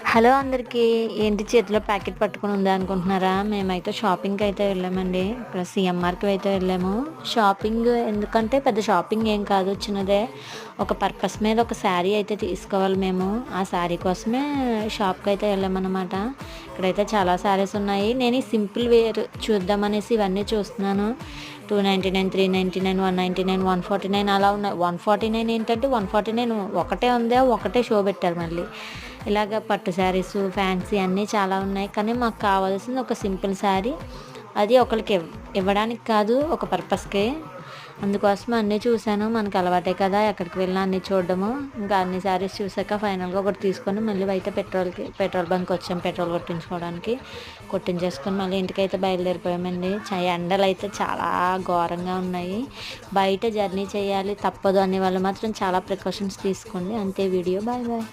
Hello అందరికీ. ఏంటి చేతిలో ప్యాకెట్ పట్టుకొని ఉందా అనుకుంటున్నారా? మేమైతే షాపింగ్‌కి అయితే వెళ్ళామండి. ఇక్కడ సీఎంఆర్‌కి అయితే వెళ్ళాము. షాపింగ్ ఎందుకంటే పెద్ద షాపింగ్ ఏం కాదు, చిన్నదే. ఒక పర్పస్ మీద ఒక శారీ అయితే తీసుకోవాలి మేము. ఆ శారీ కోసమే షాప్‌కి అయితే వెళ్ళామన్నమాట. ఇక్కడైతే చాలా శారీస్ ఉన్నాయి. నేను ఈ సింపుల్ వేర్ చూద్దామనేసి ఇవన్నీ చూస్తున్నాను. 299, 399, 199, 149 అలా ఉన్నాయి. 149 ఏంటంటే 149 ఒకటే ఉందా, ఒకటే షో పెట్టారు మళ్ళీ. ఇలాగ పట్టు శారీస్, ఫ్యాన్సీ అన్నీ చాలా ఉన్నాయి. కానీ మాకు కావాల్సింది ఒక సింపుల్ శారీ. అది ఒకరికి ఇవ్వడానికి కాదు, ఒక పర్పస్‌కే. అందుకోసం అన్నీ చూశాను. మనకు అలవాటే కదా ఎక్కడికి వెళ్ళినా అన్నీ చూడడము. ఇంకా అన్ని శారీస్ చూసాక ఫైనల్‌గా ఒకటి తీసుకొని మళ్ళీ బయట పెట్రోల్ బంక్ వచ్చాం పెట్రోల్ కొట్టించుకోవడానికి. కొట్టించేసుకొని మళ్ళీ ఇంటికైతే బయలుదేరిపోయామండి. ఎండలైతే చాలా ఘోరంగా ఉన్నాయి. బయట జర్నీ చేయాలి తప్పదు అనే వాళ్ళు మాత్రం చాలా ప్రికాషన్స్ తీసుకోండి. అంతే వీడియో. Bye bye.